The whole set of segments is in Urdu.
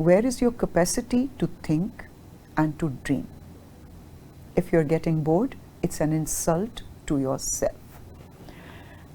Where is your capacity to think and to dream? If you're getting bored, it's an insult to yourself.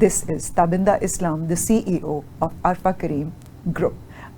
This is Tabinda Islam, the CEO of Arfa Kareem Group.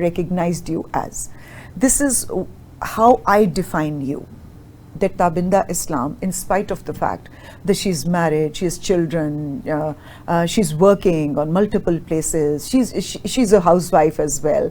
recognized you as. This is how I define you, that Tabinda Islam, in spite of the fact that she's married, she has children, she's working on multiple places, she's a housewife as well.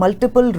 multiple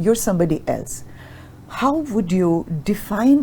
you're somebody else, how would you define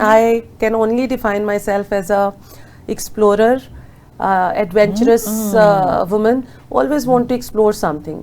I can only define myself as a explorer, adventurous women always want to explore something.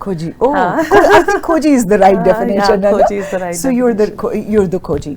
Khoji. Oh, I think Khoji is the right definition. Yeah, Khoji is the right so definition. you're the Khoji.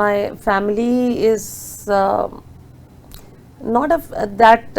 my family is not that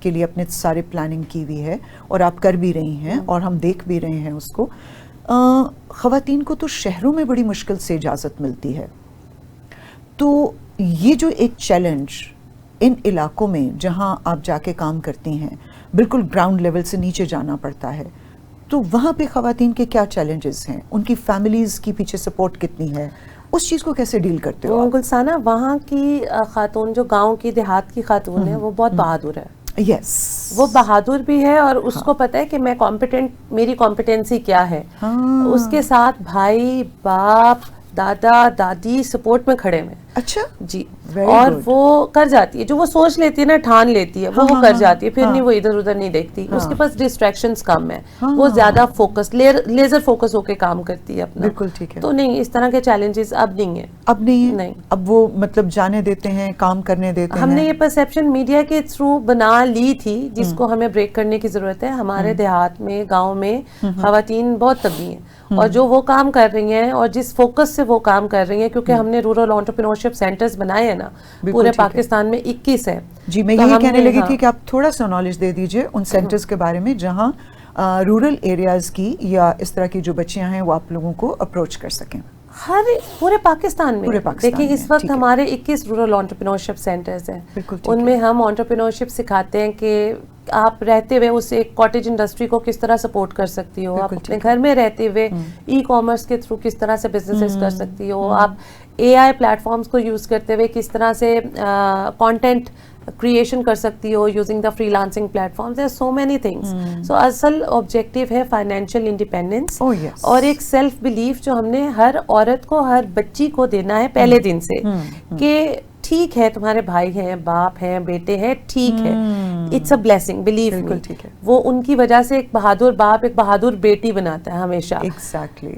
کے لیے اپنے سارے پلاننگ کی ہوئی ہے اور آپ کر بھی رہی ہیں اور ہم دیکھ بھی رہے ہیں اس کو. خواتین کو تو شہروں میں بڑی مشکل سے اجازت ملتی ہے, تو یہ جو ایک چیلنج ان علاقوں میں جہاں آپ جا کے کام کرتی ہیں, بالکل گراؤنڈ لیول سے نیچے جانا پڑتا ہے, تو وہاں پہ خواتین کے کیا چیلنجز ہیں, ان کی فیملیز کی پیچھے سپورٹ کتنی ہے, اس چیز کو کیسے ڈیل کرتے ہو آپ؟ گلسانہ, وہاں کی خاتون جو گاؤں کی دیہات کی خاتون ہے وہ بہت بہادر ہے. یس, وہ بہادر بھی ہے اور اس کو پتہ ہے کہ میں کمپیٹنٹ, میری کمپیٹنسی کیا ہے. اس کے ساتھ بھائی, باپ, دادا, دادی سپورٹ میں کھڑے ہوئے. اچھا جی, اور وہ کر جاتی ہے جو وہ سوچ لیتی ہے نا, ٹھان لیتی ہے, وہ کر جاتی ہے, پھر نہیں وہ ادھر ادھر نہیں دیکھتی. اس کے پاس ڈسٹریکشنز کم ہے, وہ زیادہ فوکس, لیزر فوکس ہو کے کام کرتی ہے اپنا. بالکل ٹھیک ہے. تو نہیں, اس طرح کے چیلنجز اب نہیں ہیں. اب نہیں ہے, اب وہ مطلب جانے دیتے ہیں, کام کرنے دیتے ہیں. ہم نے یہ پرسیپشن میڈیا کے تھرو بنا لی تھی جس کو ہمیں بریک کرنے کی ضرورت ہے. ہمارے دیہات میں, گاؤں میں خواتین بہت تگڑی ہیں, اور جو وہ کام کر رہی ہیں اور جس فوکس سے وہ کام کر رہی ہیں, کیونکہ ہم نے رورل انٹرپرینورشپ سینٹرز بنائے ہیں نا پورے پاکستان میں 21 ہے. جی, میں یہی کہنے لگی تھی کہ آپ تھوڑا سا نالج دے دیجئے ان سینٹرز کے بارے میں جہاں رورل ایریاز کی یا اس طرح کی جو بچیاں ہیں وہ آپ لوگوں کو اپروچ کر سکیں. ہر پورے پاکستان میں دیکھیں, اس وقت ہمارے 21 رورل انٹرپرینورشپ سینٹرز ہیں. ان میں ہم انٹرپرینورشپ سکھاتے ہیں کہ آپ رہتے ہوئے اس ایک کاٹیج انڈسٹری کو کس طرح سپورٹ کر سکتی ہو, آپ اپنے گھر میں رہتے ہوئے ای کامرس کے تھرو کس طرح سے بزنسز کر سکتی ہو, آپ اے آئی پلیٹ فارمز کو یوز کرتے ہوئے کس طرح سے کانٹینٹ کریشن کر سکتی ہو using the free lancing plate forms. There so many things. سو اصل آبجیکٹیو ہے فائنینشیل انڈیپینڈنس اور ایک سیلف بلیف جو ہم نے ہر عورت کو, ہر بچی کو دینا ہے پہلے دن سے, کہ ٹھیک ہے تمہارے بھائی ہیں, باپ ہیں, بیٹے ہیں, ٹھیک ہے, it's a blessing, believe me. وہ ان کی وجہ سے ایک بہادر باپ ایک بہادر بیٹی بناتا ہے ہمیشہ.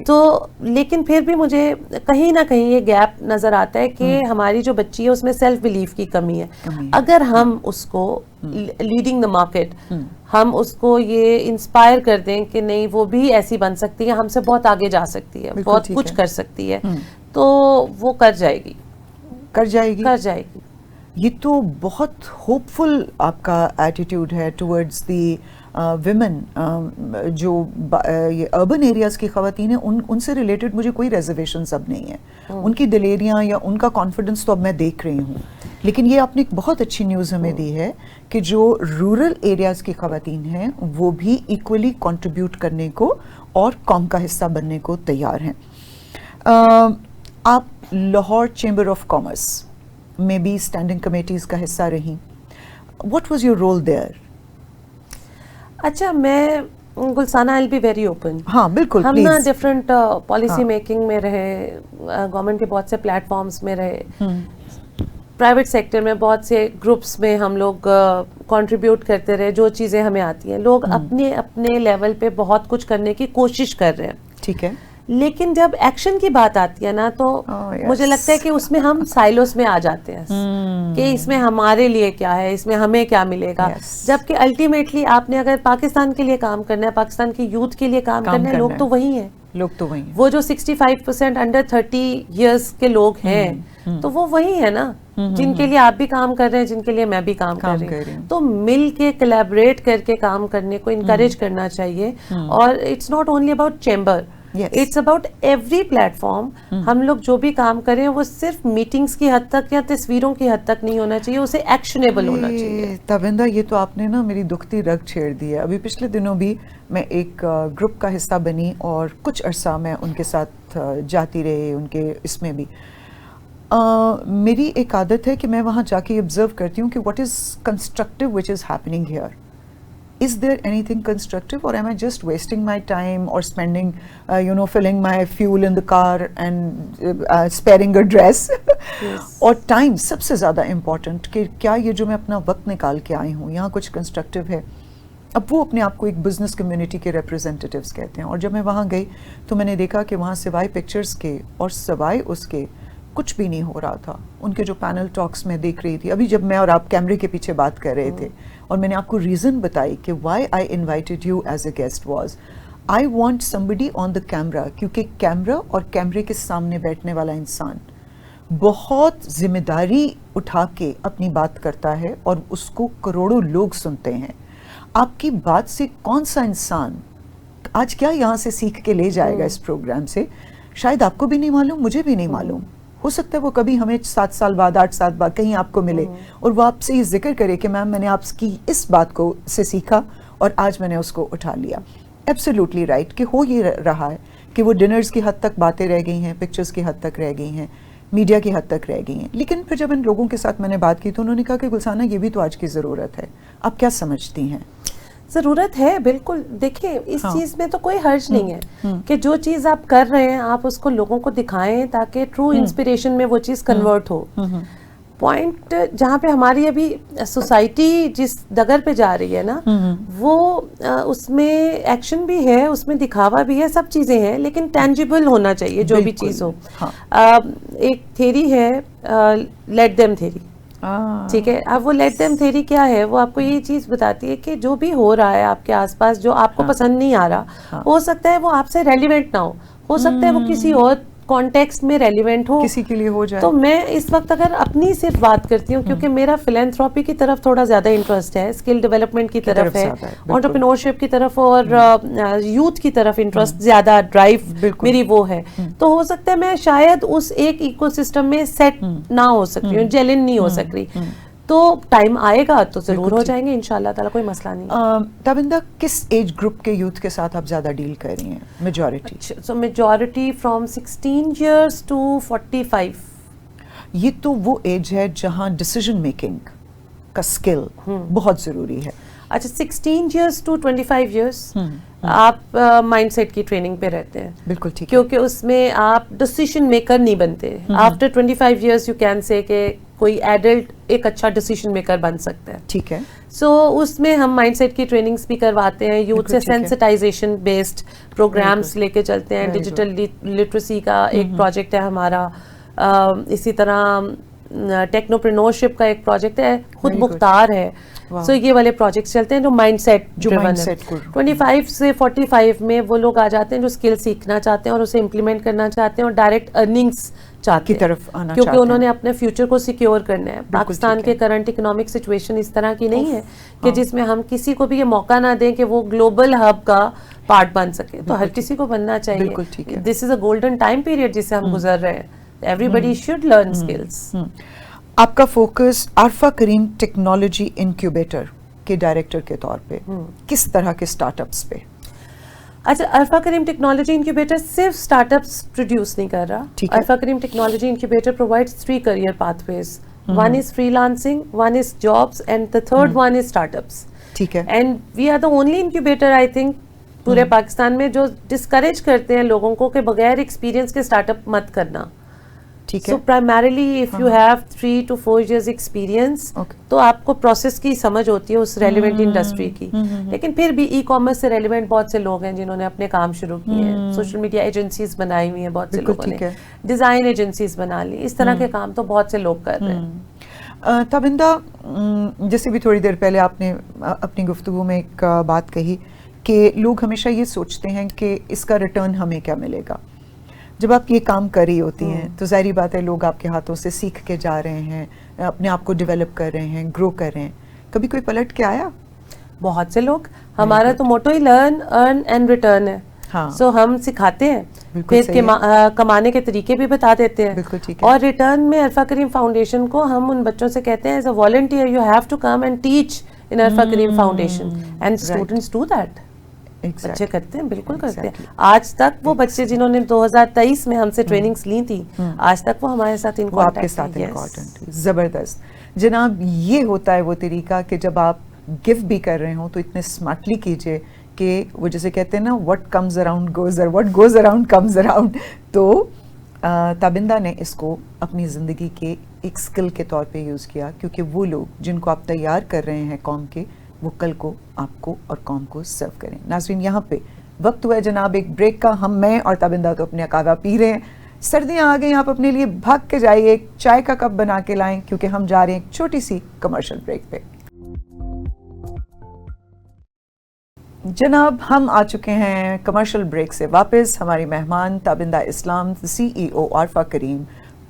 تو لیکن پھر بھی مجھے کہیں نہ کہیں یہ گیپ نظر آتا ہے کہ ہماری جو بچی ہے اس میں سیلف بلیف کی کمی ہے. اگر ہم اس کو لیڈنگ دا مارکیٹ, ہم اس کو یہ انسپائر کر دیں کہ نہیں وہ بھی ایسی بن سکتی ہے, ہم سے بہت آگے جا سکتی ہے, بہت کچھ کر سکتی ہے, تو وہ کر جائے گی. یہ تو بہت ہوپ فل آپ کا ایٹیٹیوڈ ہے ٹورڈز دی ویمن. جو یہ اربن ایریاز کی خواتین ہیں ان سے ریلیٹڈ مجھے کوئی ریزرویشنز اب نہیں ہیں. ان کی دلیریاں یا ان کا کانفیڈنس تو اب میں دیکھ رہی ہوں. لیکن یہ آپ نے ایک بہت اچھی نیوز ہمیں دی ہے کہ جو رورل ایریاز کی خواتین ہیں وہ بھی ایکولی کنٹریبیوٹ کرنے کو اور قوم کا حصہ بننے کو تیار ہیں. آپ لاہور چیمبر آف کامرس میں بھی اسٹینڈنگ کمیٹیز کا حصہ رہیں. What was your role there? اچھا, میں گلسانہ I will be very open. ہاں بالکل, ہم نا ڈفرینٹ پالیسی میکنگ میں رہے, گورنمنٹ کے بہت سے پلیٹ فارمز میں رہے, پرائیویٹ سیکٹر میں بہت سے گروپس میں ہم لوگ کنٹریبیوٹ کرتے رہے. جو چیزیں ہمیں آتی ہیں, لوگ اپنے اپنے لیول پہ بہت کچھ کرنے کی کوشش کر رہے ہیں. ٹھیک ہے, لیکن جب ایکشن کی بات آتی ہے نا تو مجھے لگتا ہے کہ اس میں ہم سائلوس میں آ جاتے ہیں کہ اس میں ہمارے لیے کیا ہے, اس میں ہمیں کیا ملے گا. جبکہ الٹیمیٹلی آپ نے اگر پاکستان کے لیے کام کرنا ہے, پاکستان کی یوتھ کے لیے کام کرنا ہے, لوگ تو وہی ہیں. وہ جو 65% انڈر 30 ایئرس کے لوگ ہیں تو وہ وہی ہے نا جن کے لیے آپ بھی کام کر رہے ہیں, جن کے لیے میں بھی کام کر رہی ہوں. تو مل کے کولیبریٹ کر کے کام کرنے کو انکریج کرنا چاہیے. اور it's not only about chamber, it's about every platform. ہم لوگ جو بھی کام کریں وہ صرف میٹنگز کی حد تک یا تصویروں کی حد تک نہیں ہونا چاہیے, اسے ایکشنیبل ہونا چاہیے. تابندہ, یہ تو آپ نے نا میری دکھتی رگ چھیڑ دی ہے. ابھی پچھلے دنوں بھی میں ایک گروپ کا حصہ بنی اور کچھ عرصہ میں ان کے ساتھ جاتی رہی. ان کے اس میں بھی میری ایک عادت ہے کہ میں وہاں جا کے آبزرو کرتی ہوں کہ what is constructive which is happening here. Is there anything constructive, or am I just wasting my time or spending, filling my fuel in the car and sparing a dress? اور ٹائم سب سے زیادہ امپورٹنٹ, کہ کیا یہ جو میں اپنا وقت نکال کے آئی ہوں یہاں کچھ کنسٹرکٹیو ہے. اب وہ اپنے آپ کو ایک بزنس کمیونٹی کے ریپرزینٹیوز کہتے ہیں. اور جب میں وہاں گئی تو میں نے دیکھا کہ وہاں سوائے پکچرز کے اور سوائے اس کے کچھ بھی نہیں ہو رہا تھا. ان کے جو پینل ٹاکس میں دیکھ رہی تھی, ابھی جب میں اور آپ کیمرے کے پیچھے بات کر رہے تھے اور میں نے آپ کو ریزن بتائی کہ why I invited you as a guest was I want somebody on the camera, کیونکہ کیمرا اور کیمرے کے سامنے بیٹھنے والا انسان بہت ذمہ داری اٹھا کے اپنی بات کرتا ہے اور اس کو کروڑوں لوگ سنتے ہیں. آپ کی بات سے کون سا انسان آج کیا یہاں سے سیکھ کے لے جائے گا اس پروگرام سے, شاید آپ کو بھی نہیں معلوم, مجھے بھی نہیں معلوم. ہو سکتا ہے وہ کبھی ہمیں 7 سال بعد 8 سال بعد کہیں آپ کو ملے اور وہ آپ سے یہ ذکر کرے کہ میم میں نے آپ کی اس بات کو سے سیکھا اور آج میں نے اس کو اٹھا لیا. ایبسلیوٹلی رائٹ کہ ہو یہ رہا ہے کہ وہ ڈنرز کی حد تک باتیں رہ گئی ہیں, پکچرز کی حد تک رہ گئی ہیں, میڈیا کی حد تک رہ گئی ہیں. لیکن پھر جب ان لوگوں کے ساتھ میں نے بات کی تو انہوں نے کہا کہ گلسانہ یہ بھی تو آج کی ضرورت ہے. آپ کیا سمجھتی ہیں؟ ضرورت ہے, بالکل. دیکھیں اس چیز میں تو کوئی حرج نہیں ہے کہ جو چیز آپ کر رہے ہیں آپ اس کو لوگوں کو دکھائیں تاکہ ٹرو انسپریشن میں وہ چیز کنورٹ ہو. پوائنٹ جہاں پہ ہماری ابھی سوسائٹی جس ڈگر پہ جا رہی ہے نا, وہ اس میں ایکشن بھی ہے, اس میں دکھاوا بھی ہے, سب چیزیں ہیں, لیکن ٹینجیبل ہونا چاہیے جو بھی چیز ہو. ایک تھیری ہے لیٹ دیم تھیری, ٹھیک ہے. اب وہ لیٹ دیم تھیری کیا ہے, وہ آپ کو یہ چیز بتاتی ہے کہ جو بھی ہو رہا ہے آپ کے آس پاس جو آپ کو پسند نہیں آ رہا, ہو سکتا ہے وہ آپ سے ریلیونٹ نہ ہو سکتا ہے وہ کسی اور کانٹیکسٹ میں ریلیونٹ ہو, کسی کے لیے ہو جائے. تو میں اس وقت اگر اپنی صرف بات کرتی ہوں کیونکہ میرا فلینتھراپی کی طرف تھوڑا زیادہ انٹرسٹ ہے, اسکل ڈیولپمنٹ کی طرف ہے, انٹرپرینورشپ کی طرف اور یوتھ کی طرف انٹرسٹ زیادہ, ڈرائیو میری وہ ہے. تو ہو سکتا ہے میں شاید اس ایک ایکو سسٹم میں سیٹ نہ ہو سک رہی ہوں, جیلن نہیں ہو سک رہی. تو ٹائم آئے گا تو ضرور ہو جائیں گے انشاءاللہ تعالیٰ, کوئی مسئلہ نہیں. تابندہ کس ایج گروپ کے یوتھ کے ساتھ آپ زیادہ ڈیل کر رہی ہیں majority? So majority from 16 years to 45. یہ تو وہ ایج ہے جہاں ڈیسیژن میکنگ کا سکل بہت ضروری ہے. اچھا 16 years to 25 years آپ مائنڈ سیٹ کی ٹریننگ پہ رہتے ہیں. بالکل ٹھیک, کیونکہ اس میں آپ ڈیسیژن میکر نہیں بنتے. After 25 years you can say کہ کوئی ایڈلٹ ایک اچھا ڈیسیژن میکر بن سکتا ہے. ٹھیک ہے. سو اس میں ہم مائنڈ سیٹ کی ٹریننگز بھی کرواتے ہیں, یوتھ سے سینسٹائزیشن بیسڈ پروگرامس لے کے چلتے ہیں. ڈیجیٹل لٹریسی کا ایک پروجیکٹ ہے ہمارا, اسی طرح ٹیکنوپرینورشپ کا ایک پروجیکٹ ہے, خود مختار ہے. سو یہ والے پروجیکٹس چلتے ہیں جو مائنڈ سیٹ ڈریون ہے. 25 سے 45 میں وہ لوگ آ جاتے ہیں جو اسکل سیکھنا چاہتے ہیں اور اسے امپلیمنٹ کرنا چاہتے ہیں اور ڈائریکٹ ارننگس چاہتے ہیں کیونکہ انہوں نے اپنے فیوچر کو سیکیور کرنا ہے. پاکستان کے کرنٹ اکنامک سچویشن اس طرح کی نہیں ہے کہ جس میں ہم کسی کو بھی یہ موقع نہ دیں کہ وہ گلوبل ہب کا پارٹ بن سکے. تو ہر کسی کو بننا چاہیے. دس از اے گولڈن ٹائم پیریڈ جس سے ہم گزر رہے ہیں. Every should learn skills. آپ کا focus Arifa Karim technology incubator کے ڈائریکٹر کے طور پہ کس طرح کے اسٹارٹ اپس پہ؟ اچھا, عارفہ کریم ٹیکنالوجی انکیوبیٹر صرف اسٹارٹ اپس پروڈیوس نہیں کر رہا. Arfa Karim technology incubator provides 3 career pathways. One is freelancing, one is jobs, and the third one is startups. ٹھیک ہے. And we are the only incubator I think پورے پاکستان میں جو ڈسکریج کرتے ہیں لوگوں کو کہ بغیر ایکسپیرینس کے اسٹارٹ اپ مت کرنا. So primarily if you have 3 to 4 years experience تو آپ کو پروسیس کی سمجھ ہوتی ہے اس ریلیونٹ انڈسٹری کی. لیکن پھر بھی ای کامرس سے ریلیونٹ بہت سے لوگ ہیں جنہوں نے اپنے کام شروع کیے ہیں. سوشل میڈیا ایجنسیز بنائی ہوئی ہیں بہت سے لوگوں نے, ڈیزائن ایجنسیز بنا لی. اس طرح کے کام تو بہت سے لوگ کر رہے ہیں. تابندہ, جیسے بھی تھوڑی دیر پہلے آپ نے اپنی گفتگو میں ایک بات کہی کہ لوگ ہمیشہ یہ سوچتے ہیں کہ اس کا ریٹرن ہمیں کیا ملے گا. جب آپ یہ کام کر رہی ہوتی ہیں تو ظاہری بات ہے لوگ آپ کے ہاتھوں سے سیکھ کے جا رہے ہیں, اپنے آپ کو ڈیولپ کر رہے ہیں, گرو کر رہے ہیں. کبھی کوئی پلٹ کے آیا؟ بہت سے لوگ. ہمارا تو موٹو ہی لرن ارن اینڈ ریٹرن ہے. سو ہم سکھاتے ہیں, پھر کمانے کے طریقے بھی بتا دیتے ہیں. اور ریٹرن میں عارفہ کریم فاؤنڈیشن کو ہم ان بچوں سے کہتے ہیں as a volunteer you have to come and teach in Arfa Karim foundation and students do that. بچے کرتے ہیں, بالکل کرتے ہیں. آج تک وہ بچے جنہوں نے 2023 میں ہم سے ٹریننگز لی تھی, آج تک وہ ہمارے ساتھ ان کانٹیکٹ ہیں. زبردست جناب. یہ ہوتا ہے وہ طریقہ کہ جب آپ گفٹ بھی کر رہے ہوں تو اتنے اسمارٹلی کیجئے کہ وہ جیسے کہتے ہیں نا what comes around goes what goes around comes around. تو تابندہ نے اس کو اپنی زندگی کے ایک اسکل کے طور پہ یوز کیا کیونکہ وہ لوگ جن کو آپ تیار کر رہے ہیں قوم کے, وہ کل کو آپ کو اور قوم کو سرو کریں. ناظرین, یہاں پہ وقت ہوا ہے جناب ایک بریک کا. میں اور تابندہ تو اپنے قہوہ پی رہے ہیں, سردیاں آ گئی, آپ اپنے لیے بھاگ کے جائیے, ایک چائے کا کپ بنا کے لائیں کیونکہ ہم جا رہے ہیں ایک چھوٹی سی کمرشل بریک پہ. جناب ہم آ چکے ہیں کمرشل بریک سے واپس. ہماری مہمان تابندہ اسلام, CEO عارفہ کریم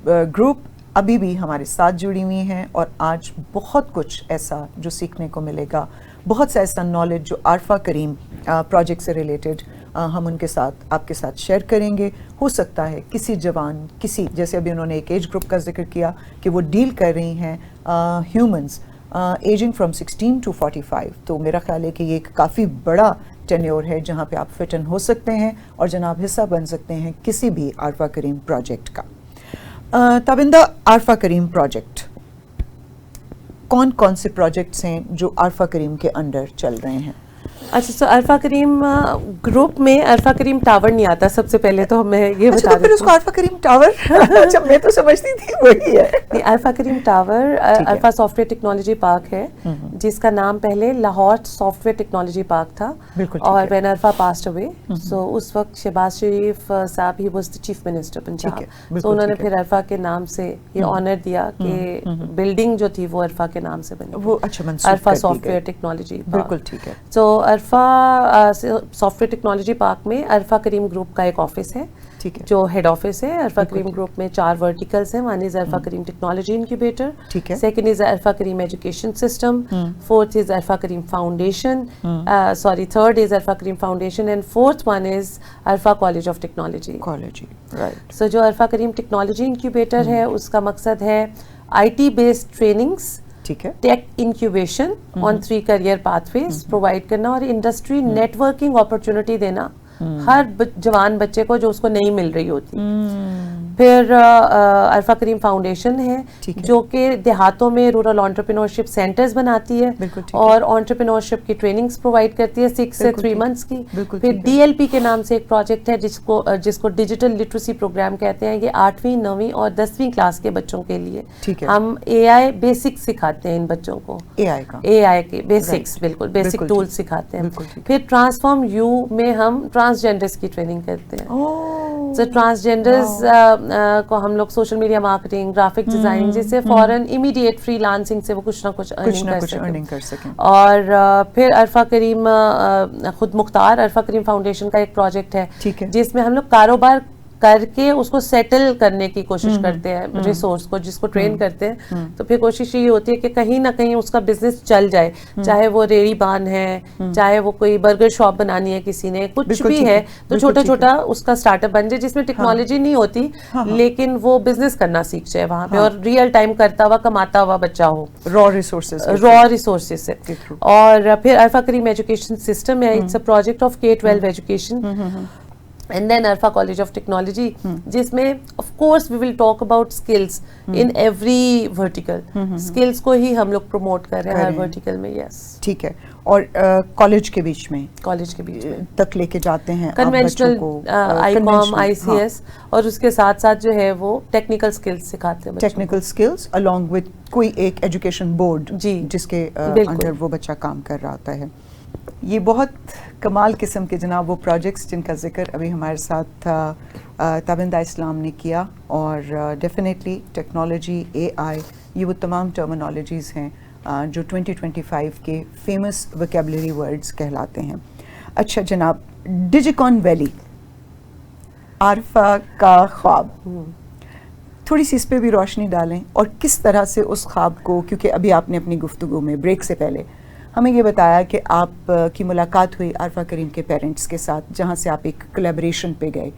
گروپ ابھی بھی ہمارے ساتھ جڑی ہوئی ہیں اور آج بہت کچھ ایسا جو سیکھنے کو ملے گا, بہت سا ایسا نالج جو عارفہ کریم پروجیکٹ سے ریلیٹڈ ہم ان کے ساتھ آپ کے ساتھ شیئر کریں گے. ہو سکتا ہے کسی جوان, کسی جیسے ابھی انہوں نے ایک ایج گروپ کا ذکر کیا کہ وہ ڈیل کر رہی ہیں ہیومنز ایجنگ فرام 16 to 45, تو میرا خیال ہے کہ یہ ایک کافی بڑا ٹینیور ہے جہاں پہ آپ فٹ ان ہو سکتے ہیں اور جناب حصہ بن سکتے ہیں کسی بھی عارفہ کریم پروجیکٹ کا. تابندہ, عارفہ کریم پروجیکٹ کون کون سے پروجیکٹس ہیں جو عارفہ کریم کے انڈر چل رہے ہیں؟ اچھا, سو عارفہ کریم گروپ میں عارفہ کریم ٹاور نہیں آتا. سب سے پہلے تو میں یہ بتا دوں, پھر اس کو عارفہ کریم ٹاور, اچھا میں تو سمجھتی تھی وہی ہے. نہیں, Arfa Karim tower Arfa software technology park ہے, جس کا نام پہلے Lahore software technology park تھا. اور when Arfa passed away, so اس وقت شہباز شریف صاحب ہی was the chief minister Punjab, تو انہوں نے پھر عارفہ کے نام سے یہ آنر دیا کہ بلڈنگ جو تھی وہ عارفہ کے نام سے بنی, وہ اچھا عارفہ سافٹ ویئر ٹیکنالوجی. بالکل ٹھیک ہے. تو Arifa software technology park میں عارفہ کریم گروپ کا ایک آفس ہے جو ہیڈ آفس ہے. عارفہ کریم گروپ میں 4 ورٹیکلز ہیں. One is Arfa Karim technology incubator, second is Arfa Karim education system, fourth is Arfa Karim foundation, third is Arfa Karim foundation, and fourth one is Arfa college of technology. So جو عارفہ کریم ٹیکنالوجی انکیوبیٹر ہے اس کا مقصد ہے IT based trainings, take incubation on 3 career pathways provide کرنا, اور انڈسٹری نیٹورکنگ اپرچونٹی دینا ہر جوان بچے کو جو اس کو نہیں مل رہی ہوتی. پھر عارفہ کریم فاؤنڈیشن ہے جو کہ دیہاتوں میں رورل انٹرپرینورشپ سینٹرز بناتی ہے اور انٹرپرینورشپ کی ٹریننگز پرووائڈ کرتی ہے 6 سے 3 months کی. پھر DLP کے نام سے ایک پروجیکٹ ہے جس کو ڈیجیٹل لٹریسی پروگرام کہتے ہیں. یہ 8ویں 9ویں اور 10ویں کلاس کے بچوں کے لیے ہم AI بیسک سکھاتے ہیں ان بچوں کو, AI کے بیسکس, بالکل بیسک ٹولز سکھاتے ہیں. پھر ٹرانسفارم یو میں ہم ٹرانسجینڈرز کی ٹریننگ کرتے ہیں. تو ٹرانسجینڈرز کو ہم لوگ social media marketing, graphic design, جس سے فوراً امیڈیٹ فری لانسنگ سے وہ کچھ نہ کچھ ارننگ کر سکیں. اور پھر عارفہ کریم خود مختار عارفہ کریم فاؤنڈیشن کا ایک پروجیکٹ ہے جس میں ہم لوگ کاروبار کر کے اس کو سیٹل کرنے کی کوشش کرتے ہیں, ریسورس کو جس کو ٹرین کرتے ہیں. تو پھر کوشش یہ ہوتی ہے کہ کہیں نہ کہیں اس کا بزنس چل جائے, چاہے وہ ریڑھی بان ہے, چاہے وہ کوئی برگر شاپ بنانی ہے کسی نے, کچھ بھی ہے, تو چھوٹا چھوٹا اس کا اسٹارٹ اپ بن جائے جس میں ٹیکنالوجی نہیں ہوتی لیکن وہ بزنس کرنا سیکھ جائے وہاں پہ, اور ریئل ٹائم کرتا ہوا کماتا ہوا بچہ ہو, را ریسورسز سے. اور پھر عارفہ کریم ایجوکیشن سسٹم ہے, it's a project of K-12 education. And then Alpha College of Technology, جس میں of course we will talk about skills in every vertical. skills کو ہی ہم لوگ پروموٹ کر رہے ہیں ہر vertical میں. yes ٹھیک ہے. اور کالج کے بیچ میں تک لے کے جاتے ہیں کنونشنل ICOM ICS, اور اس کے ساتھ ساتھ جو ہے وہ ٹیکنیکل اسکلس سکھاتے ہیں. ٹیکنیکل اسکلس along with کوئی ایک ایجوکیشن بورڈ جس کے انڈر وہ بچہ کام کر رہا ہوتا ہے. یہ بہت کمال قسم کے جناب وہ پروجیکٹس جن کا ذکر ابھی ہمارے ساتھ تابندہ اسلام نے کیا, اور ڈیفینیٹلی ٹیکنالوجی, AI, یہ وہ تمام ٹرمینالوجیز ہیں جو 2025 کے فیمس ویکیبلری ورڈز کہلاتے ہیں. اچھا جناب, ڈیجیکون ویلی, عارفہ کا خواب, تھوڑی سی اس پہ بھی روشنی ڈالیں, اور کس طرح سے اس خواب کو, کیونکہ ابھی آپ نے اپنی گفتگو میں بریک سے پہلے ہمیں یہ بتایا کہ آپ کی ملاقات ہوئی عارفہ کریم کے پیرنٹس کے ساتھ, جہاں سے آپ ایک کولیبریشن پہ گئے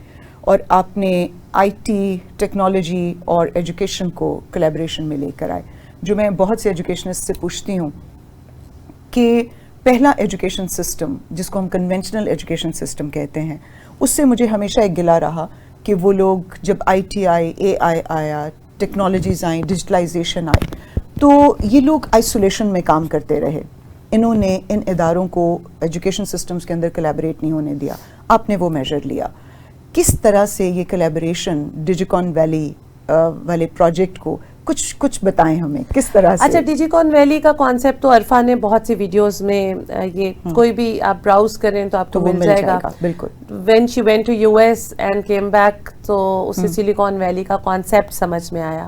اور آپ نے IT, ٹیکنالوجی اور ایجوکیشن کو کولیبریشن میں لے کر آئے. جو میں بہت سے ایجوکیشنسٹ سے پوچھتی ہوں کہ پہلا ایجوکیشن سسٹم جس کو ہم کنونشنل ایجوکیشن سسٹم کہتے ہیں, اس سے مجھے ہمیشہ ایک گلہ رہا کہ وہ لوگ جب IT آئے, AI آیا, ٹیکنالوجیز آئیں, ڈیجیٹلائزیشن آئی, تو یہ لوگ آئسولیشن میں کام کرتے رہے. انہوں نے ان اداروں کو ایجوکیشن سسٹمز کے اندر کولیبریٹ نہیں ہونے دیا. آپ نے وہ میجر لیا. کس طرح سے یہ کولیبریشن ڈیجیکون ویلی والے پروجیکٹ کو کچھ بتائیں ہمیں کس طرح سے. اچھا, ڈیجیکون ویلی کا کانسیپٹ تو عارفہ نے بہت سی ویڈیوز میں, یہ کوئی بھی آپ براؤز کریں تو آپ کو مل جائے گا. بالکل. When she went to US and came back تو اسے سلیکون ویلی کا کانسیپٹ سمجھ میں آیا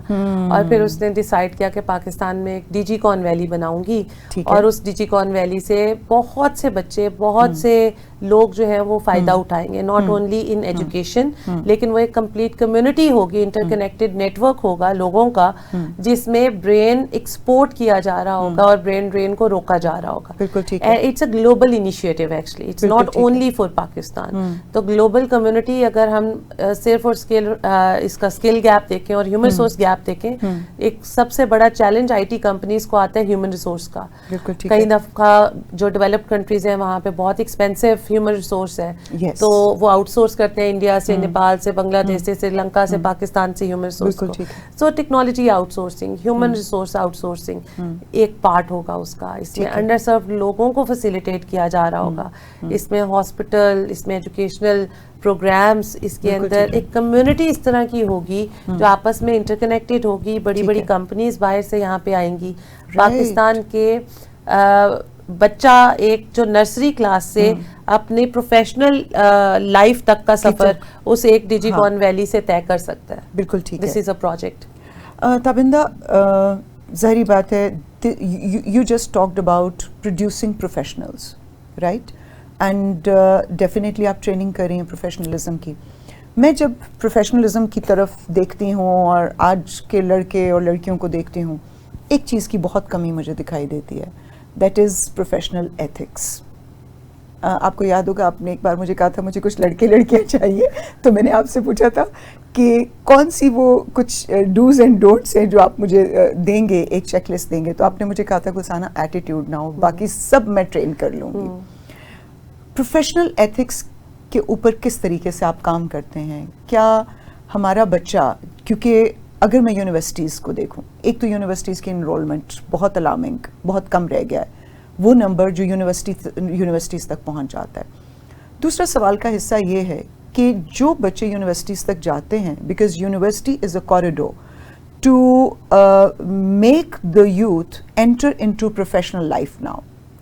اور پھر اس نے ڈیسائیڈ کیا کہ پاکستان میں ایک ڈیجی کون ویلی بناؤں گی اور اس ڈیجی کون ویلی سے بہت سے بچے بہت سے لوگ جو ہیں وہ فائدہ اٹھائیں گے, ناٹ اونلی ان ایجوکیشن لیکن وہ ایک کمپلیٹ کمیونٹی ہوگی, انٹر کنیکٹڈ نیٹ ورک ہوگا لوگوں کا جس میں برین ایکسپورٹ کیا جا رہا ہوگا اور برین ڈرین کو روکا جا رہا ہوگا. It's a global initiative actually, it's not only for Pakistan. تو گلوبل کمیونٹی اگر ہم صرف اور اس کا اسکل گیپ دیکھیں اور ہیومن ریسورس گیپ دیکھیں, ایک سب سے بڑا چیلنج آئی ٹی کمپنیز کو آتا ہے ہیومن ریسورس کا. کئی دفعہ جو ڈیولپڈ کنٹریز ہیں وہاں پہ بہت ایکسپینسو ہیومن ریسورس ہے, تو وہ آؤٹ سورس کرتے ہیں انڈیا سے, نیپال سے, بنگلہ دیش سے, سری لنکا سے, پاکستان سے ہیومن ریسورس کو. So technology out sourcing, human resource out sourcing ایک پارٹ ہوگا اس کا. اس میں انڈر سروڈ لوگوں کو فیسیلیٹیٹ کیا جا رہا ہوگا, اس میں ہاسپٹل, اس میں ایجوکیشنل پروگرامز, اس کے اندر ایک کمیونٹی اس طرح کی ہوگی جو آپس میں انٹر کنیکٹڈ ہوگی. بڑی بڑی کمپنیز باہر سے یہاں پہ آئیں گی. پاکستان کے بچہ ایک جو نرسری کلاس سے اپنی پروفیشنل لائف تک کا سفر اس ایک ڈیجی کون ویلی سے طے کر سکتا ہے. بالکل ٹھیک ہے. دس از اے پروجیکٹ. تابندہ, ظاہری بات ہے you just talked about producing professionals, right? And definitely آپ ٹریننگ کر رہی ہیں پروفیشنلزم کی. میں جب پروفیشنلزم کی طرف دیکھتی ہوں اور آج کے لڑکے اور لڑکیوں کو دیکھتی ہوں, ایک چیز کی بہت کمی مجھے دکھائی دیتی ہے, دیٹ از پروفیشنل ایتھکس. آپ کو یاد ہوگا آپ نے ایک بار مجھے کہا تھا مجھے کچھ لڑکے لڑکیاں چاہیے, تو میں نے آپ سے پوچھا تھا کہ کون سی وہ کچھ ڈوز اینڈ ڈونٹس ہیں جو آپ مجھے دیں گے, ایک چیک لسٹ دیں گے. تو آپ نے مجھے کہا تھا گلسانہ ایٹیٹیوڈ نہ ہو, باقی سب میں ٹرین کر لوں گی. پروفیشنل ایتھکس کے اوپر کس طریقے سے آپ کام کرتے ہیں؟ کیا ہمارا بچہ, کیونکہ اگر میں یونیورسٹیز کو دیکھوں, ایک تو یونیورسٹیز کی انرولمنٹ بہت الارمنگ, بہت کم رہ گیا ہے وہ نمبر جو یونیورسٹیز تک پہنچ جاتا ہے. دوسرا سوال کا حصہ یہ ہے کہ جو بچے یونیورسٹیز تک جاتے ہیں, because university is a corridor to make the youth enter into professional life. Now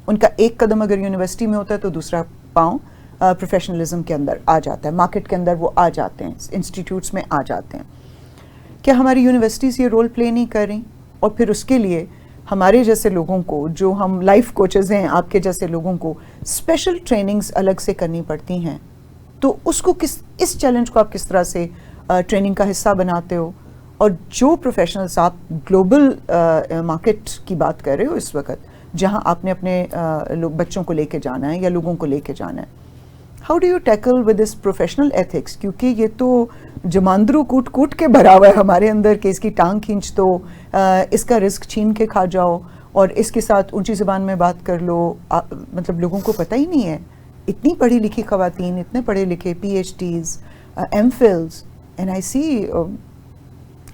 ان کا ایک قدم اگر یونیورسٹی میں ہوتا ہے تو دوسرا پاؤں پروفیشنلزم کے اندر آ جاتا ہے, مارکیٹ کے اندر وہ آ جاتے ہیں, انسٹیٹیوٹس میں آ جاتے ہیں. کیا ہماری یونیورسٹیز یہ رول پلے نہیں کر رہی؟ اور پھر اس کے لیے ہمارے جیسے لوگوں کو, جو ہم لائف کوچز ہیں, آپ کے جیسے لوگوں کو اسپیشل ٹریننگز الگ سے کرنی پڑتی ہیں, تو اس کو اس چیلنج کو آپ کس طرح سے ٹریننگ کا حصہ بناتے ہو؟ اور جو پروفیشنلز آپ گلوبل مارکیٹ کی بات کر رہے ہو اس وقت, جہاں آپ نے اپنے بچوں کو لے کے جانا ہے یا لوگوں کو لے کے جانا ہے, how do you tackle with this professional ethics? کیونکہ یہ تو جماندرو کوٹ کوٹ کے بھرا ہوا ہے ہمارے اندر کہ اس کی ٹانگ کھینچ دو, اس کا رزق چھین کے کھا جاؤ, اور اس کے ساتھ اونچی زبان میں بات کر لو. مطلب لوگوں کو پتہ ہی نہیں ہے, اتنی پڑھی لکھی خواتین, اتنے پڑھے لکھے P H Ds, M Phils, and I see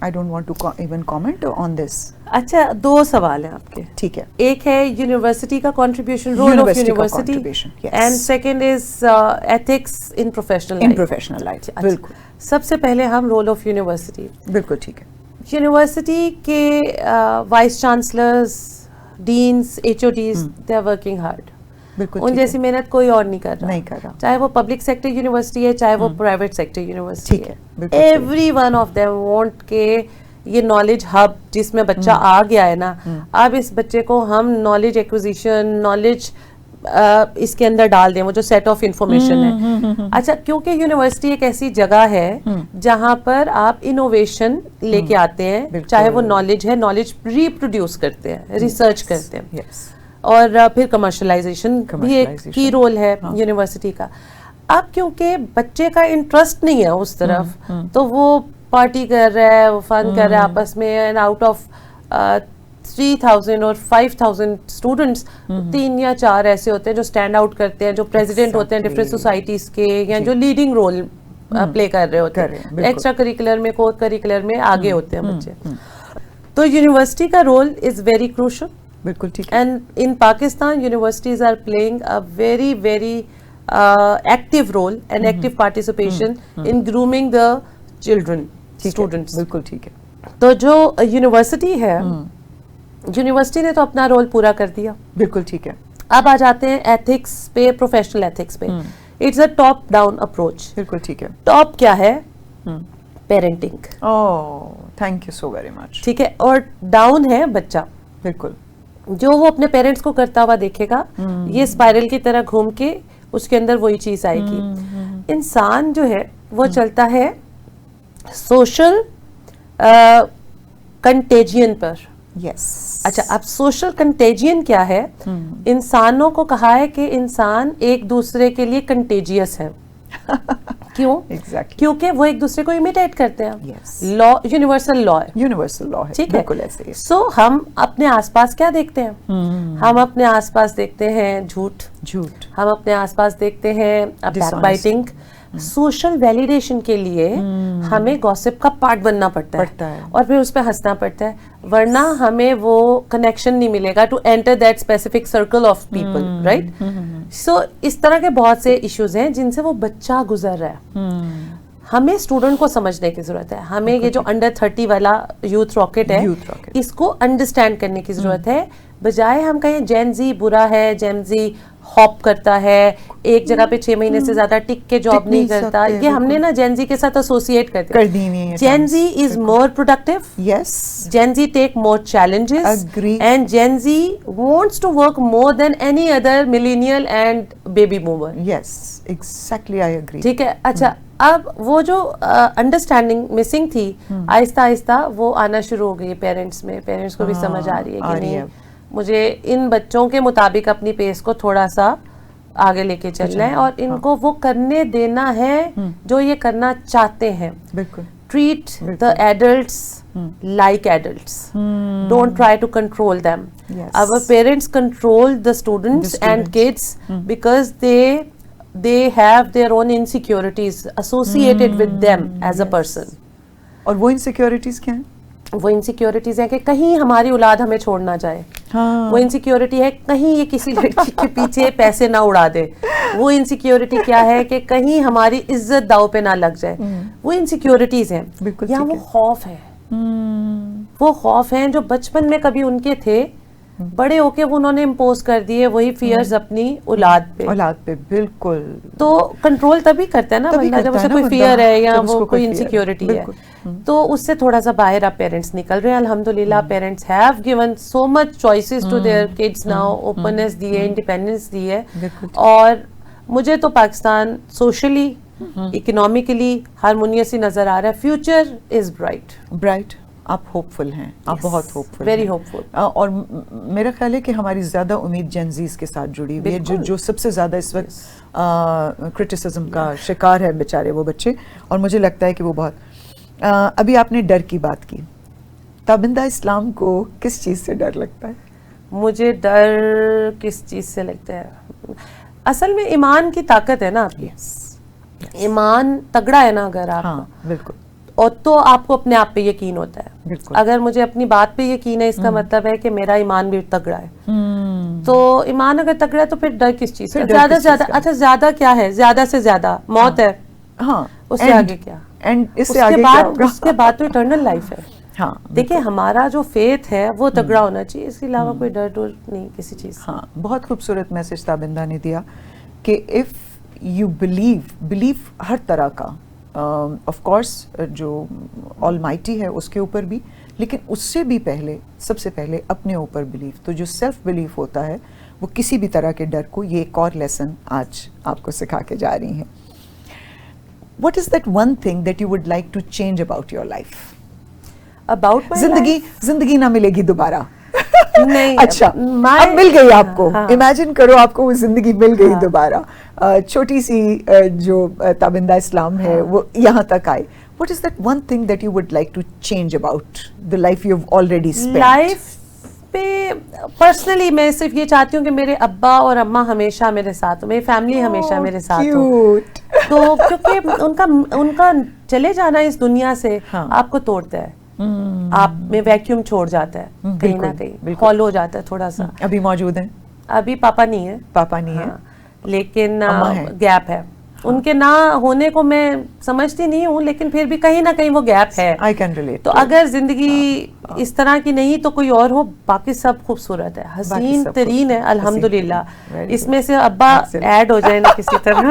I don't want to even comment on this. اچھا, دو سوال ہیں آپ کے. ٹھیک ہے. ایک ہے یونیورسٹی کا contribution, role of university, and second is ethics in professional life. بالکل. سب سے پہلے ہم رول آف یونیورسٹی. بالکل ٹھیک ہے. یونیورسٹی کے vice chancellors, deans, H O Ds, they are working hard. ان جیسی محنت کوئی اور نہیں کر رہا, چاہے وہ پبلک سیکٹر یونیورسٹی ہے, چاہے وہ پرائیویٹ سیکٹر یونیورسٹی ہے. Every one of them want کہ یہ نالج ہب جس میں بچہ آ گیا ہے نا, اب اس بچے کو ہم نالج ایکوزیشن, نالج اس کے اندر ڈال دیں, وہ جو سیٹ آف انفارمیشن ہے. اچھا, کیونکہ یونیورسٹی ایک ایسی جگہ ہے جہاں پر آپ انوویشن لے کے آتے ہیں, چاہے وہ نالج ہے, نالج ریپروڈیوس کرتے ہیں, ریسرچ کرتے ہیں, اور پھر کمرشلائزیشن بھی ایک کی رول ہے یونیورسٹی کا. اب کیونکہ بچے کا انٹرسٹ نہیں ہے اس طرف, تو وہ پارٹی کر رہا ہے, وہ فن کر رہا ہے آپس میں, اینڈ آؤٹ آف 3000 اور 5000 اسٹوڈنٹس 3 یا 4 ایسے ہوتے ہیں جو اسٹینڈ آؤٹ کرتے ہیں, جو پریزیڈنٹ ہوتے ہیں ڈفرینٹ سوسائٹیز کے, یا جو لیڈنگ رول پلے کر رہے ہوتے ہیں, ایکسٹرا کریکولر میں, کو کریکولر میں آگے ہوتے ہیں بچے. تو یونیورسٹی کا رول از ویری کروشل. بالکل ٹھیک. And in Pakistan universities are playing a very very active role and active participation in grooming the children, students. بالکل ٹھیک ہے. تو جو یونیورسٹی ہے, یونیورسٹی نے تو اپنا رول پورا کر دیا. بالکل ٹھیک ہے. اب آ جاتے ہیں ایتھکس پہ, پروفیشنل ایتھکس پہ. It's a top down approach. بالکل ٹھیک ہے. ٹاپ کیا ہے؟ Parenting. Thank you so very much. ٹھیک ہے, اور ڈاؤن ہے بچہ, بالکل, جو وہ اپنے پیرنٹس کو کرتا ہوا دیکھے گا, یہ اسپائرل کی طرح گھوم کے اس کے اندر وہی چیز آئے گی. انسان جو ہے وہ چلتا ہے سوشل کنٹیجین پر. یس. اچھا, اب سوشل کنٹیجین کیا ہے؟ انسانوں کو کہا ہے کہ انسان ایک دوسرے کے لیے کنٹیجیس ہے. کیوں؟ کیونکہ وہ ایک دوسرے کو امیٹیٹ کرتے ہیں. لا, یونیورسل لا ہے. یونیورسل لا ہے, ٹھیک ہے. بالکل ایسے ہی. سو ہم اپنے آس پاس کیا دیکھتے ہیں؟ ہم اپنے آس پاس دیکھتے ہیں جھوٹ. ہم اپنے آس پاس دیکھتے ہیں بیک بائٹنگ. سوشل ویلیڈیشن کے لیے ہمیں گوسپ کا پارٹ بننا پڑتا ہے اور پھر اس پہ ہنسنا پڑتا ہے, ورنہ ہمیں وہ کنیکشن نہیں ملے گا to enter that specific circle of people, right? So اس طرح کے بہت سے ایشوز ہیں جن سے وہ بچہ گزر رہا ہے. ہمیں اسٹوڈنٹ کو سمجھنے کی ضرورت ہے. ہمیں یہ جو انڈر 30 والا یوتھ راکٹ ہے, اس کو انڈرسٹینڈ کرنے کی ضرورت ہے, بجائے ہم کہیں جین زی برا ہے, جین زی ہاپ کرتا ہے, ایک جگہ پہ 6 مہینے سے زیادہ ٹک کے جاب نہیں کرتا. یہ ہم نے نا جین زی کے ساتھ ایسوسیٹ کر دیا. Gen Z is more productive. Yes. Gen Z take more challenges and Gen Z wants to work more than any other millennial and baby boomer. Yes, exactly, I agree. ٹھیک ہے. اچھا, اب وہ جو انڈرسٹینڈنگ مسنگ تھی, آہستہ آہستہ وہ آنا شروع ہو گئی پیرنٹس میں. پیرنٹس کو بھی سمجھ آ رہی ہے کہ نہیں, مجھے ان بچوں کے مطابق اپنی پیس کو تھوڑا سا آگے لے کے چلنا ہے, اور ان کو وہ کرنے دینا ہے جو یہ کرنا چاہتے ہیں. بالکل. Treat the adults like adults, don't try to control them. Our parents control the students and kids because they have their own insecurities associated with them as a person. اور وہ انسیکیورٹیز کیا ہیں؟ وہ انسیکیورٹیز ہیں کہ کہیں ہماری اولاد ہمیں چھوڑ نہ جائے. وہ انسیکیورٹی ہے کہیں یہ کسی لڑکی کے پیچھے پیسے نہ اڑا دے. وہ انسیکیورٹی کیا ہے کہ کہیں ہماری عزت داؤ پہ نہ لگ جائے. وہ انسیکیورٹیز ہیں. یا وہ خوف ہے, وہ خوف ہیں جو بچپن میں کبھی ان کے تھے, بڑے ہو کے وہ انہوں نے امپوز کر دیے وہی فیئرز اپنی اولاد پہ. بالکل. تو کنٹرول تبھی کرتا ہے نا بندہ جب اسے کوئی فیئر ہے یا وہ کوئی انسیکیورٹی ہے, تو اس سے تھوڑا سا باہر آپ پیرنٹس نکل رہے ہیں. الحمدللہ parents have given so much choices to their kids now, openness دی ہے, انڈیپینڈنس دی ہے. اور مجھے تو پاکستان سوشلی اکنامکلی ہارمونیسلی نظر آ رہا ہے. Future is bright. آپ ہوپ فل ہیں, آپ بہت ہوپ فل, ویری ہوپ فل. اور میرا خیال ہے کہ ہماری زیادہ امید جینزیز کے ساتھ جڑی ہوئی ہے, جو سب سے زیادہ اس وقت کرٹیسزم کا شکار ہے بیچارے وہ بچے. اور مجھے لگتا ہے کہ وہ بہت, ابھی آپ نے ڈر کی بات کی, تابندہ اسلام کو کس چیز سے ڈر لگتا ہے؟ مجھے ڈر کس چیز سے لگتا ہے, اصل میں ایمان کی طاقت ہے نا آپ کی. ایمان تگڑا ہے نا اگر آپ, بالکل, اور تو آپ کو اپنے آپ پہ یقین ہوتا ہے. اگر مجھے اپنی بات پہ یقین ہے, اس کا مطلب ہے کہ میرا ایمان بھی تگڑا ہے. تو ایمان اگر تگڑا ہے تو پھر ڈر کس چیز سے؟ زیادہ سے زیادہ, اچھا زیادہ کیا ہے, زیادہ سے زیادہ موت ہے, اس سے آگے کیا, اس کے بعد تو اٹرنل لائف ہے. دیکھیں ہمارا جو فیتھ ہے وہ تگڑا ہونا چاہیے, اس کے علاوہ کوئی ڈر ڈر نہیں کسی چیز. بہت خوبصورت میسج تابندہ نے دیا کہ اف یو بلیو ہر طرح کا, آف کورس جو آل مائٹی ہے اس کے اوپر بھی, لیکن اس سے بھی پہلے, سب سے پہلے اپنے اوپر بلیف. تو جو سیلف بلیف ہوتا ہے وہ کسی بھی طرح کے ڈر کو, یہ ایک اور لیسن آج آپ کو سکھا کے جا رہی ہیں. What is that one thing that you would like to change about your life? About زندگی نہ ملے گی دوبارہ. نہیں, اچھا اب مل گئی آپ کو, امیجن کرو آپ کو وہ زندگی مل گئی دوبارہ, چھوٹی سی جو تابندہ اسلام ہے وہ یہاں تک آئی. What is that one thing that you would like to change about the life you've already spent? Life پہ پرسنلی میں صرف یہ چاہتی ہوں کہ میرے ابا اور اماں ہمیشہ میرے ساتھ ہو, میری فیملی ہمیشہ میرے ساتھ ہو. تو کیونکہ ان کا چلے جانا اس دنیا سے آپ کو توڑتا ہے, آپ میں ویکیوم چھوڑ جاتا ہے, کہیں نہ کہیں ہالو ہو جاتا ہے تھوڑا سا. ابھی موجود ہیں؟ ابھی پاپا نہیں ہے, لیکن گیپ ہے. ان کے نہ ہونے کو میں سمجھتی نہیں ہوں, لیکن پھر بھی کہیں نہ کہیں وہ گیپ ہے. I can relate. تو اگر زندگی اس طرح کی نہیں تو کوئی اور ہو, باقی سب خوبصورت ہے, حسین ترین ہے الحمدللہ. اس میں سے ابا ایڈ ہو جائے نا کسی طرح.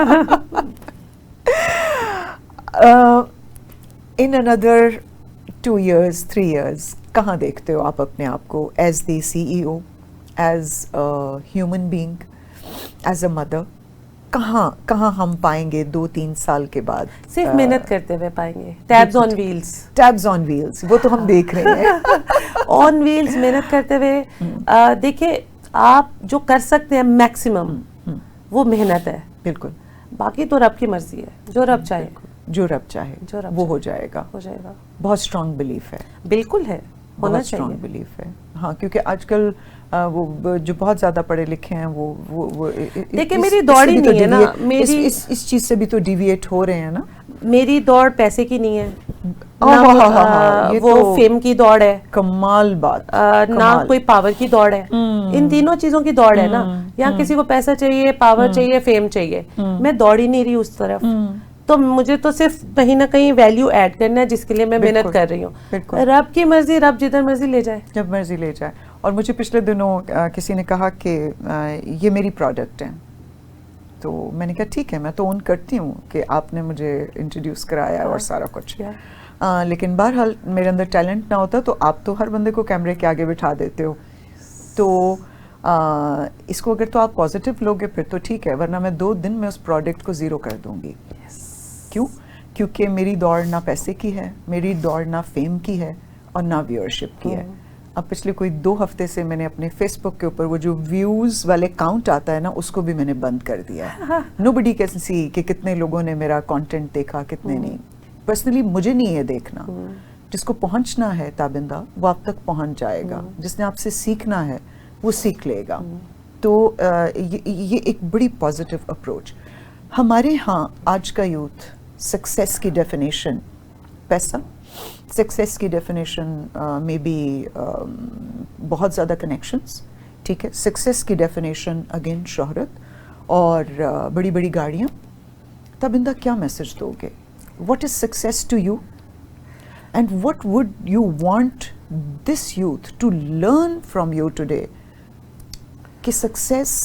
In another 2 years, 3 years, کہاں دیکھتے ہو آپ اپنے آپ کو as the CEO, as a human being, as a mother? کہاں ہم پائیں گے 2-3 سال کے بعد؟ صرف محنت کرتے ہوئے پائیں گے. ٹیبز آن ویلز. ٹیبز آن ویلز, وہ تو ہم دیکھ رہے ہیں. آن ویلز محنت کرتے ہوئے. دیکھیے آپ جو کر سکتے ہیں میکسیمم وہ محنت ہے. بالکل. باقی تو رب کی مرضی ہے, جو رب چاہے. جو رب چاہے وہ ہو جائے گا. بہت اسٹرانگ بلیف ہے. بالکل ہے, ہونا بہت اسٹرانگ بلیف ہے. ہاں, کیونکہ آج کل وہ جو بہت زیادہ پڑھے لکھے ہیں وہ دیکھیں میری دوڑ ہی نہیں ہے نا, میری اس چیز سے بھی تو ڈیویٹ ہو رہے ہیں نا. میری دوڑ پیسے کی نہیں ہے, وہ فیم کی دوڑ ہے. کمال بات. نہ کوئی پاور کی دوڑ ہے. ان تینوں چیزوں کی دوڑ ہے نا. یہاں کسی کو پیسہ چاہیے, پاور چاہیے, فیم چاہیے. میں دوڑ ہی نہیں رہی اس طرف. تو مجھے تو صرف کہیں نہ کہیں ویلیو ایڈ کرنا ہے جس کے لیے میں محنت کر رہی ہوں. رب کی مرضی, رب جدھر مرضی لے جائے, جب مرضی لے جائے. اور مجھے پچھلے دنوں کسی نے کہا کہ یہ میری پروڈکٹ ہے, تو میں نے کہا ٹھیک ہے, میں تو اون کرتی ہوں کہ آپ نے مجھے انٹروڈیوس کرایا اور سارا کچھ, لیکن بہرحال میرے اندر ٹیلنٹ نہ ہوتا تو آپ تو ہر بندے کو کیمرے کے آگے بٹھا دیتے ہو. تو اس کو اگر تو آپ پازیٹیو لوگے پھر تو ٹھیک ہے, ورنہ میں 2 دن میں اس پروڈکٹ کو 0 کر دوں گی. کیوں؟ کیونکہ میری دوڑ نہ پیسے کی ہے, میری دوڑ نہ فیم کی ہے اور نہ ویورشپ کی ہے. اب پچھلے کوئی 2 ہفتے سے میں نے اپنے فیس بک کے اوپر وہ جو ویوز والے کاؤنٹ آتا ہے نا, اس کو بھی میں نے بند کر دیا ہے. نوبڈی کین سی کہ کتنے لوگوں نے میرا کانٹینٹ دیکھا, کتنے نہیں. پرسنلی مجھے نہیں ہے دیکھنا. جس کو پہنچنا ہے تابندہ وہ آپ تک پہنچ جائے گا, جس نے آپ سے سیکھنا ہے وہ سیکھ لے گا. تو یہ ایک بڑی پازیٹیو اپروچ. ہمارے ہاں آج کا یوتھ سکسیس کی ڈیفینیشن پیسہ, سکسیس کی ڈیفینیشن میں بی بہت زیادہ کنیکشنز, ٹھیک ہے. سکسیس کی ڈیفینیشن اگین شہرت اور بڑی بڑی گاڑیاں. تابندہ کیا میسج دو گے؟ What is success to you and what would you want this youth to learn from you today? کہ سکسیس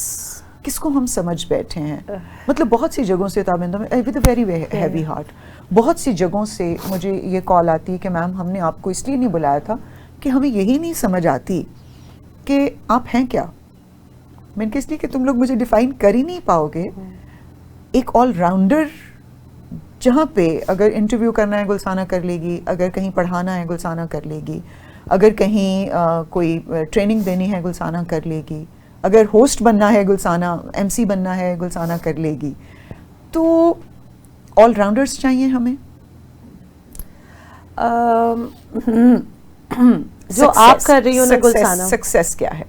کس کو ہم سمجھ بیٹھے ہیں. مطلب بہت سی جگہوں سے تابندہ میں with a very heavy heart, بہت سی جگہوں سے مجھے یہ کال آتی ہے کہ میم ہم نے آپ کو اس لیے نہیں بلایا تھا کہ ہمیں یہی نہیں سمجھ آتی کہ آپ ہیں کیا. میں نے کہا اس لیے کہ تم لوگ مجھے ڈیفائن کر ہی نہیں پاؤ گے. ایک آل راؤنڈر جہاں پہ اگر انٹرویو کرنا ہے گلسانہ کر لے گی, اگر کہیں پڑھانا ہے گلسانہ کر لے گی, اگر کہیں کوئی ٹریننگ دینی ہے گلسانہ کر لے گی, اگر ہوسٹ بننا ہے گلسانہ, MC بننا ہے گلسانہ کر لے گی. تو آل راؤنڈرز چاہیے ہمیں. جو آپ کر رہی ہو نا گلسانہ, سکسیس کیا ہے؟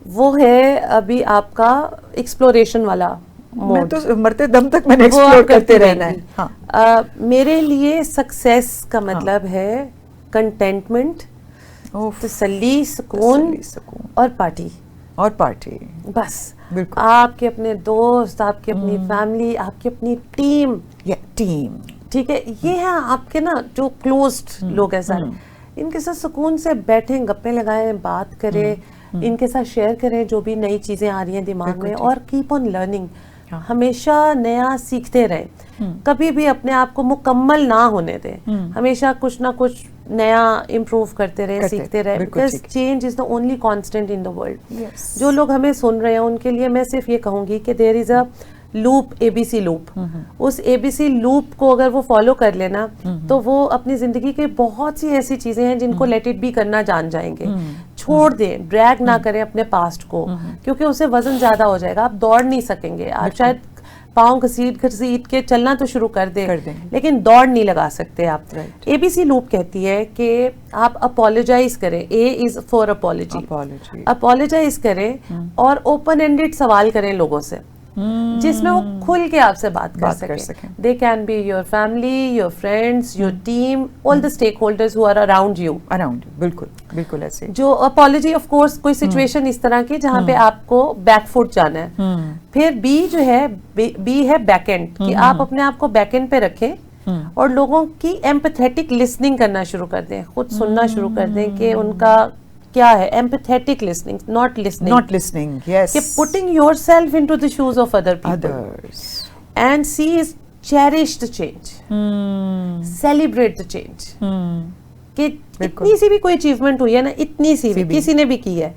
وہ ہے ابھی آپ کا ایکسپلوریشن والا میں تو مرتے دم تک میں نے ایکسپلور کرتے رہنا ہے. ہاں, میرے لیے سکسیس کا مطلب ہے کنٹینٹمنٹ, تسلی, سکون اور پارٹی. اور پارٹی بس. آپ کے اپنے دوست, آپ کی اپنی فیملی, آپ کی اپنی ٹیم, ٹھیک ہے, یہ ہے آپ کے نا جو کلوزڈ لوگ ہیں سارے, ان کے ساتھ سکون سے بیٹھیں, گپے لگائیں, بات کریں, ان کے ساتھ شیئر کریں جو بھی نئی چیزیں آ رہی ہیں دماغ میں, اور کیپ آن لرننگ. ہمیشہ نیا سیکھتے رہیں, کبھی بھی اپنے آپ کو مکمل نہ ہونے دیں, ہمیشہ کچھ نہ کچھ نیا امپروو کرتے رہے, سیکھتے رہے, because change is the only constant in the world. جو لوگ ہمیں سن رہے ہیں ان کے لیے میں صرف یہ کہوں گی کہ there is a loop, ABC loop. اس ABC لوپ کو اگر وہ فالو کر لینا تو وہ اپنی زندگی کے بہت سی ایسی چیزیں ہیں جن کو لیٹ اٹ بی کرنا جان جائیں گے. چھوڑ دیں, ڈریگ نہ کریں اپنے پاسٹ کو, کیونکہ اسے وزن زیادہ ہو جائے گا. آپ دوڑ نہیں سکیں گے, آپ شاید پاؤں گھسیٹ کے چلنا تو شروع کر دیں لیکن دوڑ نہیں لگا سکتے آپ. ABC لوپ کہتی ہے کہ آپ اپولوجائز کریں, A is for apology, apologise کریں اور اوپن اینڈڈ سوال کریں لوگوں سے جس میں وہ کھل کے آپ سے بات کر سکیں. They can be your family, your friends, your team, all the stake holders who are around you. بالکل بالکل ایسے. جو اپولوجی آف کورس کوئی سچویشن اس طرح کی جہاں پہ آپ کو بیک فٹ جانا ہے. پھر B جو ہے, B ہے بیک اینڈ, کہ آپ اپنے آپ کو بیک اینڈ پہ رکھیں اور لوگوں کی ایمپیتھیٹک لسننگ کرنا شروع کر دیں, خود سننا شروع کر دیں کہ ان کا کیا ہے. Empathetic listening, not listening, yes, کہ putting yourself into the shoes of other people. And C is cherish the change, celebrate the change. کہ اتنی سی بھی کوئی اچیومنٹ ہوئی ہے نا, اتنی سی بھی کسی نے بھی کی ہے,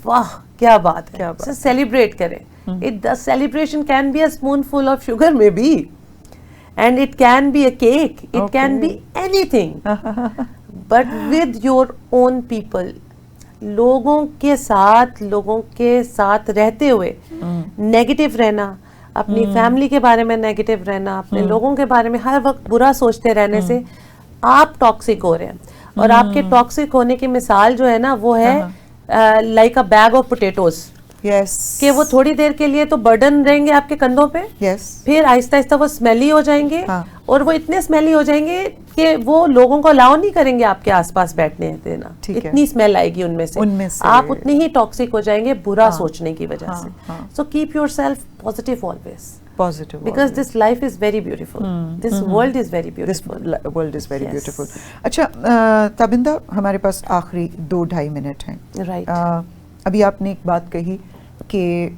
واہ کیا بات ہے, سیلیبریٹ کریں. The celebration can be a spoonful of sugar maybe, and it can be a cake, it can be anything, but with your own people. لوگوں کے ساتھ رہتے ہوئے نیگیٹو رہنا, اپنی فیملی کے بارے میں نیگیٹو رہنا, اپنے لوگوں کے بارے میں ہر وقت برا سوچتے رہنے سے آپ ٹاکسک ہو رہے ہیں. اور آپ کے ٹاکسک ہونے کی مثال جو ہے نا وہ ہے like a bag of potatoes, کہ وہ تھوڑی دیر کے لیے تو برڈن رہیں گے آپ کے کندھوں پہ, پھر آہستہ آہستہ وہ اسمیلی ہو جائیں گے, اور وہ اتنے اسمیلی ہو جائیں گے کہ وہ لوگوں کو الاؤ نہیں کریں گے آپ کے آس پاس بیٹھنے دینا, اتنی اسمیل آئے گی ان میں سے, آپ اتنی ہی ٹاکسک ہو جائیں گے برا سوچنے کی وجہ سے. So keep your self positive always, because this life is very beautiful, this world is very beautiful, this world is very beautiful. اچھا تابندہ, ہمارے پاس آخری 2-2.5 منٹ ہیں. رائٹ, ابھی آپ نے ایک بات کہی کہ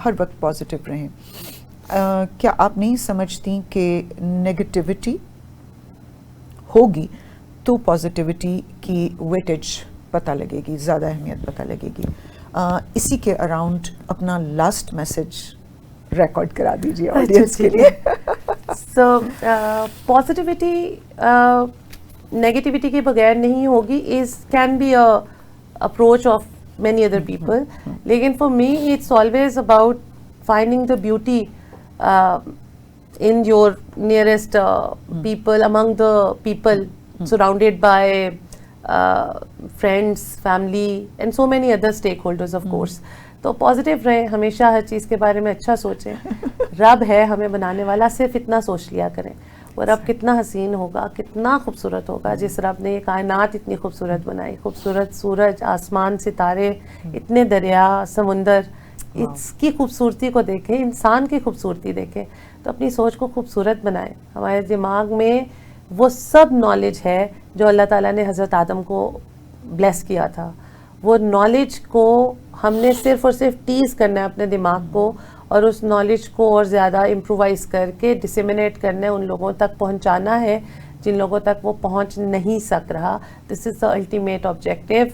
ہر وقت پازیٹیو رہیں. کیا آپ نہیں سمجھتی کہ نیگیٹیوٹی ہوگی تو پازیٹیوٹی کی ویٹیج پتہ لگے گی, زیادہ اہمیت پتہ لگے گی. اسی کے اراؤنڈ اپنا لاسٹ میسج ریکارڈ کرا دیجیے آڈینس کے لیے. سو پازیٹیوٹی نیگیٹیوٹی کے بغیر نہیں ہوگی, is can be a approach of many other people, lekin for me it's always about finding the beauty in your nearest people, among the people, surrounded by friends, family and so many other stakeholders of course. تو پازیٹیو رہیں, ہمیشہ ہر چیز کے بارے میں اچھا سوچیں. رب ہے ہمیں بنانے والا, صرف اتنا سوچ لیا کریں, اور اب کتنا حسین ہوگا, کتنا خوبصورت ہوگا. جس رب نے یہ کائنات اتنی خوبصورت بنائی, خوبصورت سورج, آسمان, ستارے, اتنے دریا, سمندر, اس کی خوبصورتی کو دیکھیں, انسان کی خوبصورتی دیکھیں, تو اپنی سوچ کو خوبصورت بنائیں. ہمارے دماغ میں وہ سب نالج ہے جو اللہ تعالیٰ نے حضرت آدم کو بلیس کیا تھا. وہ نالج کو ہم نے صرف اور صرف ٹیز کرنا ہے اپنے دماغ کو, اور اس نالج کو اور زیادہ امپرووائز کر کے ڈسیمینیٹ کرنا ہے, ان لوگوں تک پہنچانا ہے جن لوگوں تک وہ پہنچ نہیں سک رہا. دس از دا الٹیمیٹ آبجیکٹیو.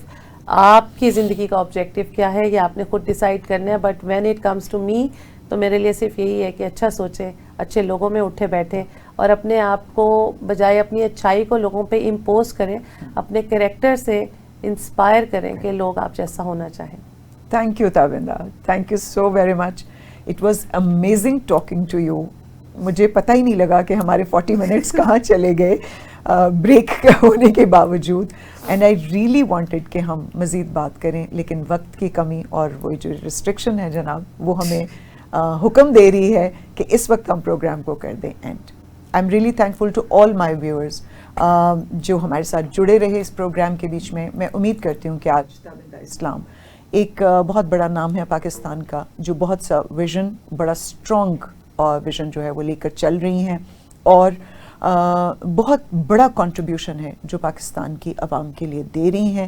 آپ کی زندگی کا آبجیکٹیو کیا ہے یہ آپ نے خود ڈیسائیڈ کرنا ہے. But when it comes to me, تو میرے لیے صرف یہی ہے کہ اچھا سوچیں, اچھے لوگوں میں اٹھے بیٹھیں, اور اپنے آپ کو بجائے اپنی اچھائی کو لوگوں پہ امپوز کریں, اپنے کریکٹر سے انسپائر کریں کہ لوگ آپ جیسا ہونا چاہیں. Thank you Tabinda, thank you so very much. It was amazing talking to you. مجھے پتہ ہی نہیں لگا کہ ہمارے 40 منٹس کہاں چلے گئے بریک ہونے کے باوجود. اینڈ آئی ریئلی وانٹیڈ کہ ہم مزید بات کریں, لیکن وقت کی کمی اور وہ جو ریسٹرکشن ہے جناب, وہ ہمیں حکم دے رہی ہے کہ اس وقت ہم پروگرام کو کر دیں end. I am really thankful to all my viewers جو ہمارے ساتھ جڑے رہے اس پروگرام کے بیچ میں. میں امید کرتی ہوں کہ آج تابندہ اسلام ایک بہت بڑا نام ہے پاکستان کا, جو بہت سا ویژن, بڑا اسٹرانگ ویژن جو ہے وہ لے کر چل رہی ہیں, اور بہت بڑا کنٹریبیوشن ہے جو پاکستان کی عوام کے لیے دے رہی ہیں,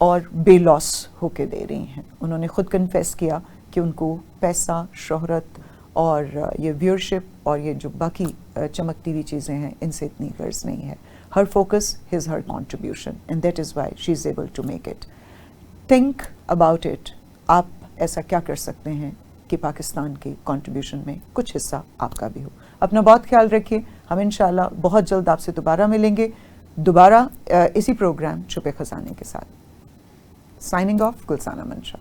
اور بے لاس ہو کے دے رہی ہیں. انہوں نے خود کنفیس کیا کہ ان کو پیسہ, شہرت اور یہ ویورشپ اور یہ جو باقی چمکتی ہوئی چیزیں ہیں ان سے اتنی غرض نہیں ہے. Her focus is her contribution, and that is why she is able to make it. Think about it. آپ ایسا کیا کر سکتے ہیں کہ پاکستان کے کنٹریبیوشن میں کچھ حصہ آپ کا بھی ہو. اپنا بہت خیال رکھیے. ہم انشاءاللہ بہت جلد آپ سے دوبارہ ملیں گے, دوبارہ اسی پروگرام چھپے خزانے کے ساتھ. سائننگ آف, گلسانہ منشا.